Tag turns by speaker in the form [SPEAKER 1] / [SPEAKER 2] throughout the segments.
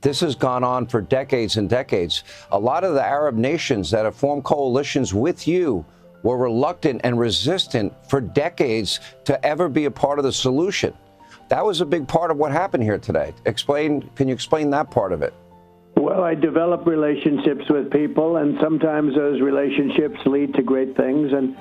[SPEAKER 1] this has gone on for decades and decades. A lot of the Arab nations that have formed coalitions with you were reluctant and resistant for decades to ever be a part of the solution. That was a big part of what happened here today. Can you explain that part of it?
[SPEAKER 2] Well, I develop relationships with people, and sometimes those relationships lead to great things. And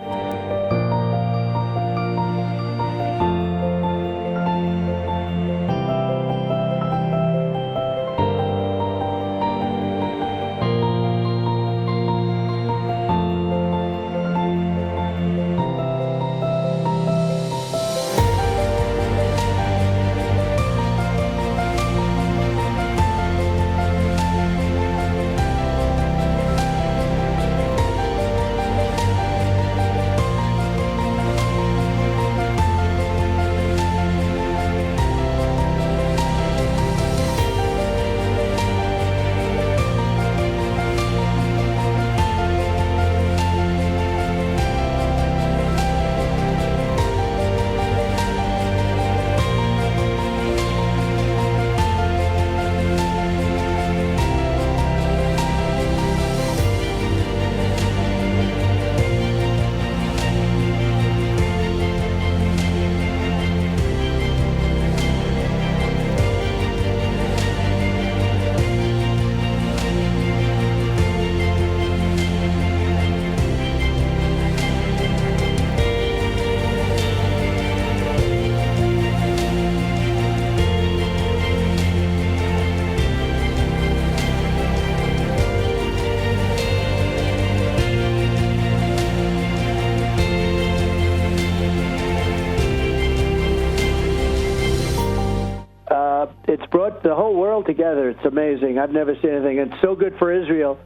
[SPEAKER 2] it's brought the whole world together. It's amazing. I've never seen anything. It's so good for Israel.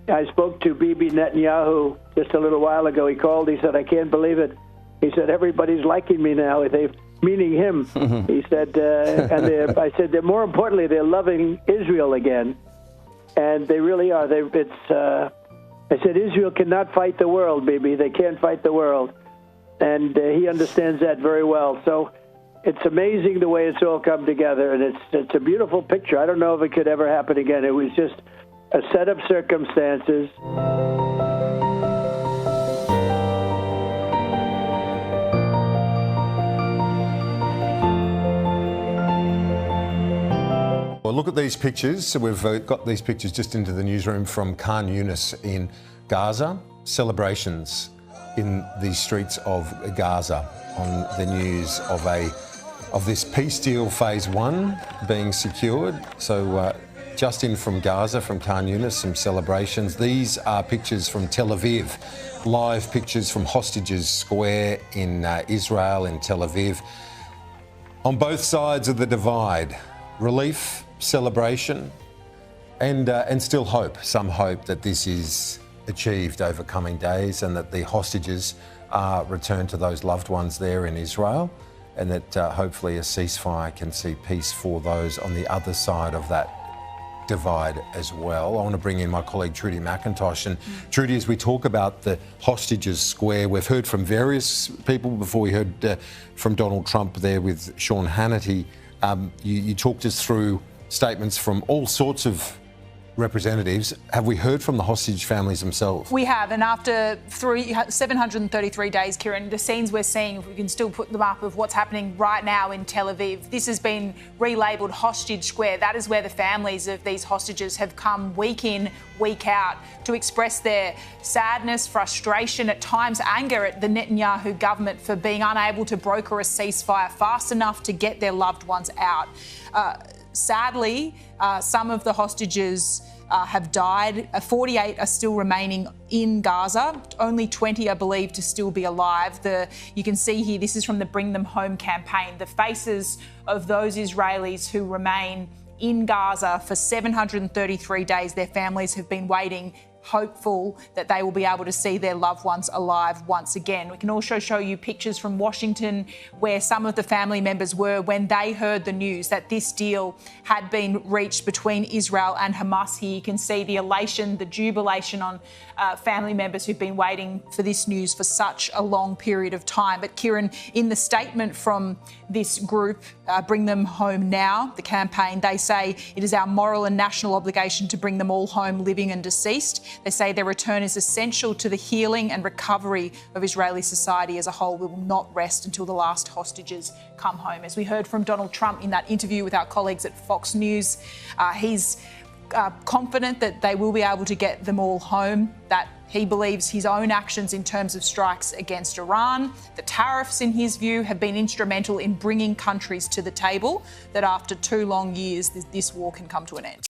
[SPEAKER 2] I spoke to Bibi Netanyahu just a little while ago. He called. He said, "I can't believe it." He said, "Everybody's liking me now." Meaning him. He said, I said, that more importantly, they're loving Israel again. And they really are. I said, Israel cannot fight the world, Bibi. They can't fight the world. And he understands that very well. So it's amazing the way it's all come together, and it's a beautiful picture. I don't know if it could ever happen again. It was just a set of circumstances.
[SPEAKER 3] Well, look at these pictures. So we've got these pictures just into the newsroom from Khan Yunis in Gaza. Celebrations in the streets of Gaza on the news of this peace deal phase 1 being secured. So just in from Gaza, from Khan Yunis, some celebrations. These are pictures from Tel Aviv, live pictures from Hostages Square in Israel and Tel Aviv. On both sides of the divide, relief, celebration, and still hope, some hope that this is achieved over coming days and that the hostages are returned to those loved ones there in Israel, and that hopefully a ceasefire can see peace for those on the other side of that divide as well. I want to bring in my colleague Trudy McIntosh. And Trudy, as we talk about the Hostages Square, we've heard from various people before. We heard from Donald Trump there with Sean Hannity. You talked us through statements from all sorts of representatives. Have we heard from the hostage families themselves?
[SPEAKER 4] We have, and after 733 days, Kieran, the scenes we're seeing, if we can still put them up, of what's happening right now in Tel Aviv, this has been relabelled Hostage Square. That is where the families of these hostages have come week in, week out to express their sadness, frustration, at times anger at the Netanyahu government for being unable to broker a ceasefire fast enough to get their loved ones out. Sadly, some of the hostages have died. 48 are still remaining in Gaza. Only 20 are believed to still be alive. You can see here, this is from the Bring Them Home campaign. The faces of those Israelis who remain in Gaza for 733 days. Their families have been waiting hopeful that they will be able to see their loved ones alive once again. We can also show you pictures from Washington where some of the family members were when they heard the news that this deal had been reached between Israel and Hamas. Here you can see the elation, the jubilation on family members who've been waiting for this news for such a long period of time. But Kieran, in the statement from this group, Bring Them Home Now, the campaign, they say it is our moral and national obligation to bring them all home, living and deceased. They say their return is essential to the healing and recovery of Israeli society as a whole. We will not rest until the last hostages come home. As we heard from Donald Trump in that interview with our colleagues at Fox News, he's confident that they will be able to get them all home, that he believes his own actions in terms of strikes against Iran, the tariffs, in his view, have been instrumental in bringing countries to the table, that after 2 long years, this war can come to an end.